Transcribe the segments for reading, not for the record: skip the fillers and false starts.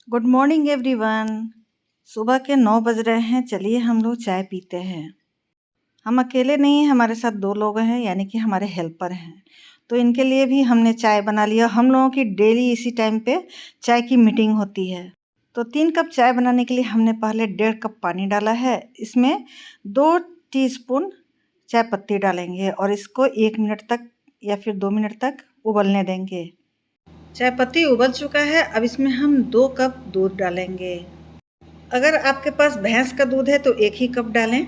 Good morning everyone. सुबह के 9 बज रहे हैं। चलिए हम लोग चाय पीते हैं। हम अकेले नहीं हैं, हमारे साथ 2 लोग हैं, यानी कि हमारे हेल्पर हैं। तो इनके लिए भी हमने चाय बना लिया। हम लोगों की डेली इसी टाइम पे चाय की मीटिंग होती है। तो 3 कप चाय बनाने के लिए हमने पहले 1.5 कप पानी डाला है। इसमें 2 टीस्पून चाय पत्ती डालेंगे और इसको 1 मिनट तक या फिर 2 मिनट तक उबलने देंगे। चाय पत्ती उबल चुका है। अब इसमें हम 2 कप दूध डालेंगे। अगर आपके पास भैंस का दूध है तो 1 ही कप डालें,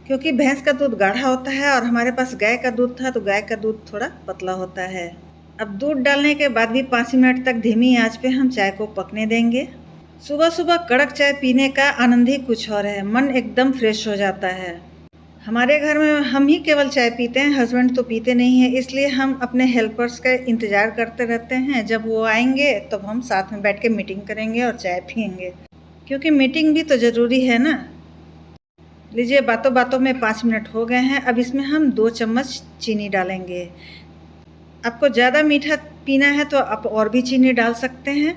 क्योंकि भैंस का दूध गाढ़ा होता है और हमारे पास गाय का दूध था तो गाय का दूध थोड़ा पतला होता है। अब दूध डालने के बाद भी 5 मिनट तक धीमी आंच पे हम चाय को पकने देंगे। सुबह सुबह कड़क चाय पीने का आनंद ही कुछ और है। मन एकदम फ्रेश हो जाता है। हमारे घर में हम ही केवल चाय पीते हैं, हस्बैंड तो पीते नहीं हैं, इसलिए हम अपने हेल्पर्स का इंतज़ार करते रहते हैं। जब वो आएंगे तब हम साथ में बैठ के मीटिंग करेंगे और चाय पियेंगे, क्योंकि मीटिंग भी तो ज़रूरी है ना। लीजिए, बातों बातों में 5 मिनट हो गए हैं। अब इसमें हम 2 चम्मच चीनी डालेंगे। आपको ज़्यादा मीठा पीना है तो आप और भी चीनी डाल सकते हैं।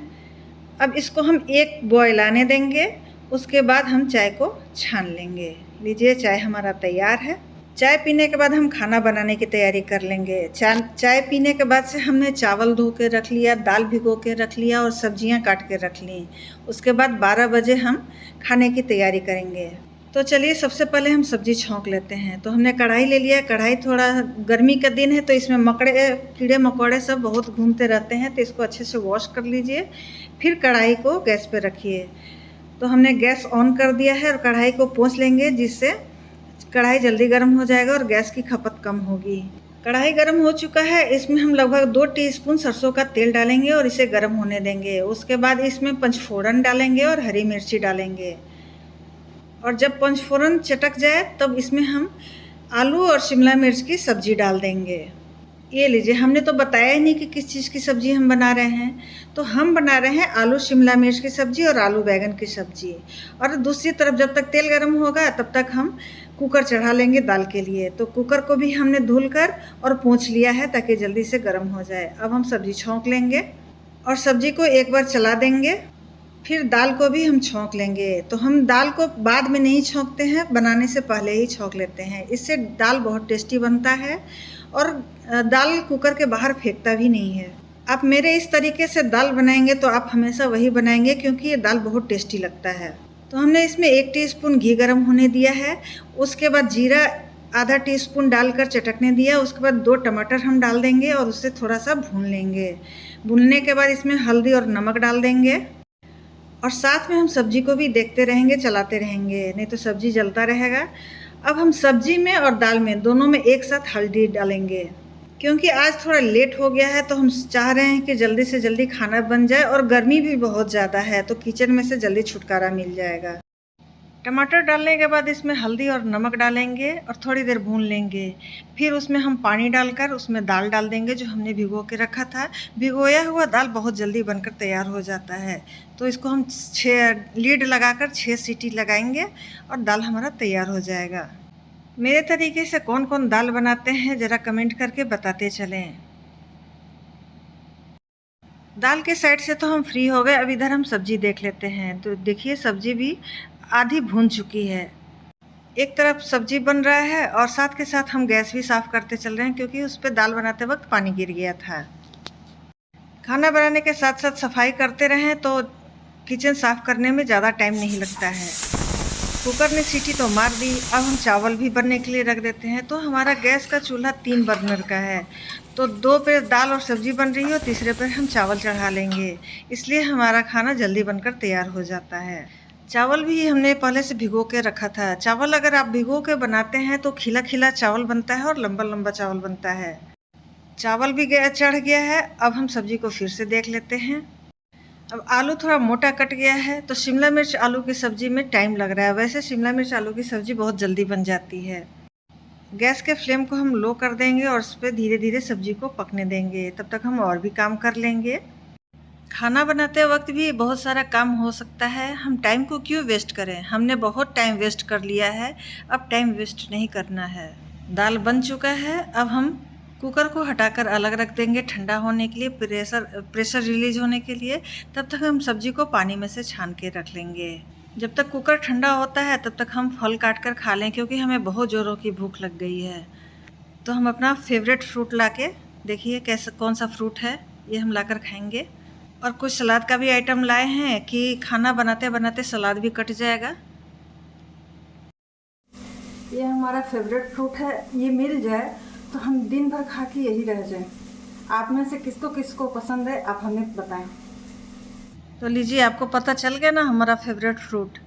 अब इसको हम 1 बॉयल आने देंगे, उसके बाद हम चाय को छान लेंगे। लीजिए, चाय हमारा तैयार है। चाय पीने के बाद हम खाना बनाने की तैयारी कर लेंगे। चाय पीने के बाद से हमने चावल धो के रख लिया, दाल भिगो के रख लिया और सब्जियां काट के रख ली। उसके बाद 12 बजे हम खाने की तैयारी करेंगे। तो चलिए, सबसे पहले हम सब्जी छौंक लेते हैं। तो हमने कढ़ाई ले लिया। कढ़ाई, थोड़ा गर्मी का दिन है तो इसमें कीड़े मकोड़े सब बहुत घूमते रहते हैं, तो इसको अच्छे से वॉश कर लीजिए। फिर कढ़ाई को गैस पे रखिए। तो हमने गैस ऑन कर दिया है और कढ़ाई को पोंछ लेंगे, जिससे कढ़ाई जल्दी गर्म हो जाएगा और गैस की खपत कम होगी। कढ़ाई गर्म हो चुका है। इसमें हम लगभग 2 टीस्पून सरसों का तेल डालेंगे और इसे गर्म होने देंगे। उसके बाद इसमें पंचफोड़न डालेंगे और हरी मिर्ची डालेंगे। और जब पंचफोड़न चटक जाए तब इसमें हम आलू और शिमला मिर्च की सब्जी डाल देंगे। ये लीजिए, हमने तो बताया ही नहीं कि किस चीज़ की सब्ज़ी हम बना रहे हैं। तो हम बना रहे हैं आलू शिमला मिर्च की सब्ज़ी और आलू बैंगन की सब्ज़ी। और दूसरी तरफ जब तक तेल गर्म होगा तब तक हम कुकर चढ़ा लेंगे दाल के लिए। तो कुकर को भी हमने धुल कर और पोंछ लिया है ताकि जल्दी से गर्म हो जाए। अब हम सब्ज़ी छौंक लेंगे और सब्ज़ी को एक बार चला देंगे। फिर दाल को भी हम छौंक लेंगे। तो हम दाल को बाद में नहीं छौंकते हैं, बनाने से पहले ही छौंक लेते हैं। इससे दाल बहुत टेस्टी बनता है और दाल कुकर के बाहर फेंकता भी नहीं है। आप मेरे इस तरीके से दाल बनाएंगे तो आप हमेशा वही बनाएंगे, क्योंकि ये दाल बहुत टेस्टी लगता है। तो हमने इसमें 1 टीस्पून घी गर्म होने दिया है। उसके बाद जीरा आधा टीस्पून डालकर चटकने दिया। उसके बाद 2 टमाटर हम डाल देंगे और उससे थोड़ा सा भून लेंगे। भूनने के बाद इसमें हल्दी और नमक डाल देंगे और साथ में हम सब्जी को भी देखते रहेंगे, चलाते रहेंगे, नहीं तो सब्जी जलता रहेगा। अब हम सब्जी में और दाल में दोनों में एक साथ हल्दी डालेंगे, क्योंकि आज थोड़ा लेट हो गया है तो हम चाह रहे हैं कि जल्दी से जल्दी खाना बन जाए और गर्मी भी बहुत ज़्यादा है तो किचन में से जल्दी छुटकारा मिल जाएगा। टमाटर डालने के बाद इसमें हल्दी और नमक डालेंगे और थोड़ी देर भून लेंगे। फिर उसमें हम पानी डालकर उसमें दाल डाल देंगे जो हमने भिगो के रखा था। भिगोया हुआ दाल बहुत जल्दी बनकर तैयार हो जाता है। तो इसको हम 6 लीड लगाकर 6 सीटी लगाएंगे और दाल हमारा तैयार हो जाएगा। मेरे तरीके से कौन कौन दाल बनाते हैं ज़रा कमेंट करके बताते चलें। दाल के साइड से तो हम फ्री हो गए। अब इधर हम सब्जी देख लेते हैं। तो देखिए, सब्जी भी आधी भून चुकी है। एक तरफ सब्जी बन रहा है और साथ के साथ हम गैस भी साफ़ करते चल रहे हैं, क्योंकि उस पर दाल बनाते वक्त पानी गिर गया था। खाना बनाने के साथ साथ सफाई करते रहें तो किचन साफ़ करने में ज़्यादा टाइम नहीं लगता है। कुकर ने सीटी तो मार दी। अब हम चावल भी बनने के लिए रख देते हैं। तो हमारा गैस का चूल्हा 3 बर्नर का है। तो 2 पे दाल और सब्जी बन रही है और तीसरे पर हम चावल चढ़ा लेंगे, इसलिए हमारा खाना जल्दी बनकर तैयार हो जाता है। चावल भी हमने पहले से भिगो के रखा था। चावल अगर आप भिगो के बनाते हैं तो खिला खिला चावल बनता है और लंबा लंबा चावल बनता है। चावल भी चढ़ गया है। अब हम सब्जी को फिर से देख लेते हैं। अब आलू थोड़ा मोटा कट गया है। तो शिमला मिर्च आलू की सब्ज़ी में टाइम लग रहा है। वैसे शिमला मिर्च आलू की सब्ज़ी बहुत जल्दी बन जाती है। गैस के फ्लेम को हम लो कर देंगे और उस पर धीरे धीरे सब्जी को पकने देंगे। तब तक हम और भी काम कर लेंगे। खाना बनाते वक्त भी बहुत सारा काम हो सकता है। हम टाइम को क्यों वेस्ट करें? हमने बहुत टाइम वेस्ट कर लिया है, अब टाइम वेस्ट नहीं करना है। दाल बन चुका है। अब हम कुकर को हटाकर अलग रख देंगे ठंडा होने के लिए, प्रेशर रिलीज होने के लिए। तब तक हम सब्जी को पानी में से छान के रख लेंगे। जब तक कुकर ठंडा होता है तब तक हम फल काट कर खा लें, क्योंकि हमें बहुत ज़ोरों की भूख लग गई है। तो हम अपना फेवरेट फ्रूट लाके, देखिए कैसा कौन सा फ्रूट है, ये हम लाकर खाएंगे। और कुछ सलाद का भी आइटम लाए हैं कि खाना बनाते बनाते सलाद भी कट जाएगा। ये हमारा फेवरेट फ्रूट है, ये मिल जाए तो हम दिन भर खा के यही रह जाएं। आप में से किसको पसंद है, आप हमें बताएं। तो लीजिए, आपको पता चल गया ना हमारा फेवरेट फ्रूट।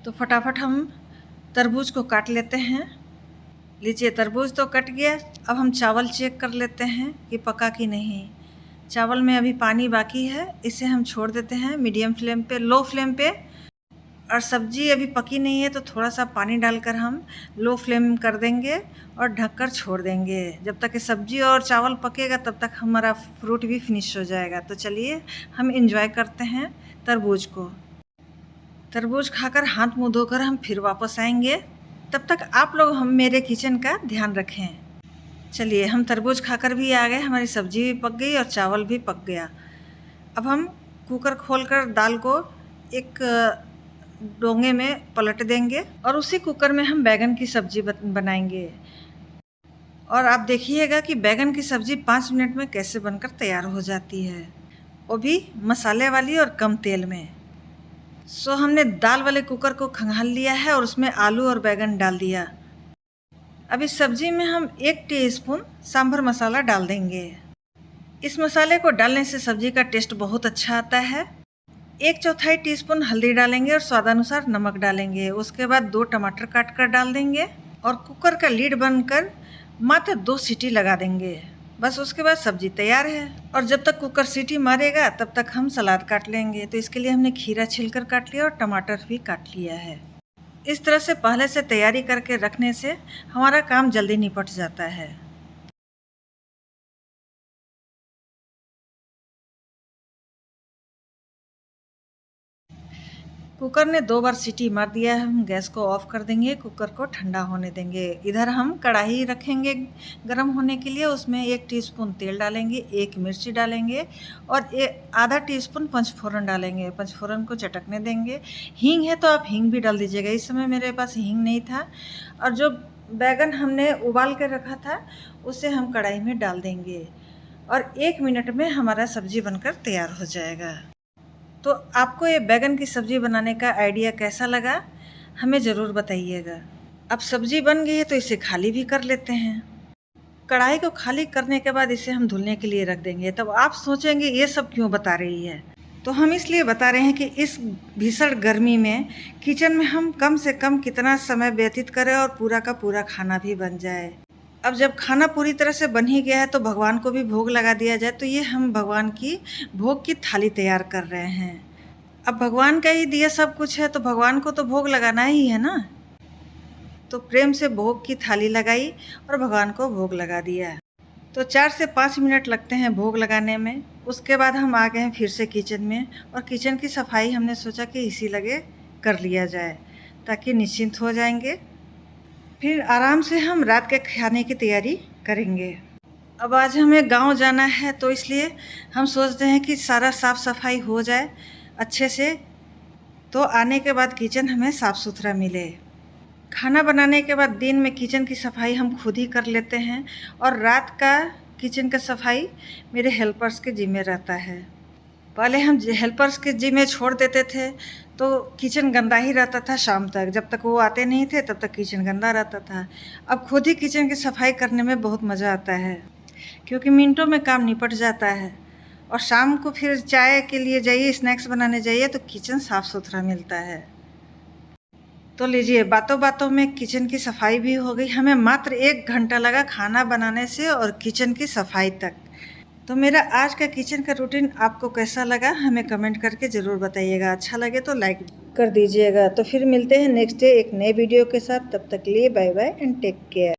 तो फटाफट हम तरबूज को काट लेते हैं। लीजिए, तरबूज तो कट गया। अब हम चावल चेक कर लेते हैं कि पका कि नहीं। चावल में अभी पानी बाकी है, इसे हम छोड़ देते हैं मीडियम फ्लेम पे, लो फ्लेम पे। और सब्जी अभी पकी नहीं है तो थोड़ा सा पानी डालकर हम लो फ्लेम कर देंगे और ढककर छोड़ देंगे। जब तक कि सब्जी और चावल पकेगा तब तक हमारा फ्रूट भी फिनिश हो जाएगा। तो चलिए हम एंजॉय करते हैं तरबूज को। तरबूज खाकर हाथ मुंह धोकर हम फिर वापस आएंगे। तब तक आप लोग हम मेरे किचन का ध्यान रखें। चलिए, हम तरबूज खाकर भी आ गए, हमारी सब्जी भी पक गई और चावल भी पक गया। अब हम कुकर खोलकर दाल को एक डोंगे में पलट देंगे और उसी कुकर में हम बैगन की सब्जी बनाएंगे। और आप देखिएगा कि बैगन की सब्जी 5 मिनट में कैसे बनकर तैयार हो जाती है, वो भी मसाले वाली और कम तेल में। सो हमने दाल वाले कुकर को खंगाल लिया है और उसमें आलू और बैगन डाल दिया। अब इस सब्जी में हम 1 टीस्पून सांभर मसाला डाल देंगे। इस मसाले को डालने से सब्जी का टेस्ट बहुत अच्छा आता है। 1/4 टीस्पून हल्दी डालेंगे और स्वादानुसार नमक डालेंगे। उसके बाद 2 टमाटर काट कर डाल देंगे और कुकर का लीड बनकर मात्र 2 सीटी लगा देंगे। बस उसके बाद सब्जी तैयार है। और जब तक कुकर सीटी मारेगा तब तक हम सलाद काट लेंगे। तो इसके लिए हमने खीरा छिलकर काट लिया और टमाटर भी काट लिया है। इस तरह से पहले से तैयारी करके रखने से हमारा काम जल्दी निपट जाता है। कुकर ने 2 बार सीटी मार दिया है, हम गैस को ऑफ कर देंगे, कुकर को ठंडा होने देंगे। इधर हम कढ़ाई रखेंगे गरम होने के लिए, उसमें 1 टीस्पून तेल डालेंगे, 1 मिर्ची डालेंगे और आधा टीस्पून पंचफोरन डालेंगे। पंचफोरन को चटकने देंगे। हींग है तो आप हींग भी डाल दीजिएगा, इस समय मेरे पास हींग नहीं था। और जो बैगन हमने उबाल कर रखा था उसे हम कढ़ाई में डाल देंगे और 1 मिनट में हमारा सब्जी बनकर तैयार हो जाएगा। तो आपको ये बैगन की सब्ज़ी बनाने का आइडिया कैसा लगा, हमें ज़रूर बताइएगा। अब सब्ज़ी बन गई है तो इसे खाली भी कर लेते हैं। कढ़ाई को खाली करने के बाद इसे हम धुलने के लिए रख देंगे। तब आप सोचेंगे ये सब क्यों बता रही है, तो हम इसलिए बता रहे हैं कि इस भीषण गर्मी में किचन में हम कम से कम कितना समय व्यतीत करें और पूरा का पूरा खाना भी बन जाए। अब जब खाना पूरी तरह से बन ही गया है तो भगवान को भी भोग लगा दिया जाए। तो ये हम भगवान की भोग की थाली तैयार कर रहे हैं। अब भगवान का ही दिया सब कुछ है तो भगवान को तो भोग लगाना ही है ना। तो प्रेम से भोग की थाली लगाई और भगवान को भोग लगा दिया। तो 4 से 5 मिनट लगते हैं भोग लगाने में। उसके बाद हम आ गए हैं फिर से किचन में और किचन की सफाई हमने सोचा कि इसी लगे कर लिया जाए ताकि निश्चिंत हो जाएंगे। फिर आराम से हम रात के खाने की तैयारी करेंगे। अब आज हमें गांव जाना है तो इसलिए हम सोचते हैं कि सारा साफ़ सफाई हो जाए अच्छे से, तो आने के बाद किचन हमें साफ़ सुथरा मिले। खाना बनाने के बाद दिन में किचन की सफाई हम खुद ही कर लेते हैं और रात का किचन का सफाई मेरे हेल्पर्स के जिम्मे रहता है। पहले हम हेल्पर्स के जिम्मे छोड़ देते थे तो किचन गंदा ही रहता था शाम तक, जब तक वो आते नहीं थे तब तक किचन गंदा रहता था। अब खुद ही किचन की सफाई करने में बहुत मज़ा आता है क्योंकि मिनटों में काम निपट जाता है। और शाम को फिर चाय के लिए जाइए, स्नैक्स बनाने जाइए तो किचन साफ़ सुथरा मिलता है। तो लीजिए, बातों बातों में किचन की सफाई भी हो गई। हमें मात्र 1 घंटा लगा खाना बनाने से और किचन की सफाई तक। तो मेरा आज का किचन का रूटीन आपको कैसा लगा हमें कमेंट करके ज़रूर बताइएगा। अच्छा लगे तो लाइक कर दीजिएगा। तो फिर मिलते हैं नेक्स्ट डे एक नए वीडियो के साथ। तब तक के लिए bye bye and take care.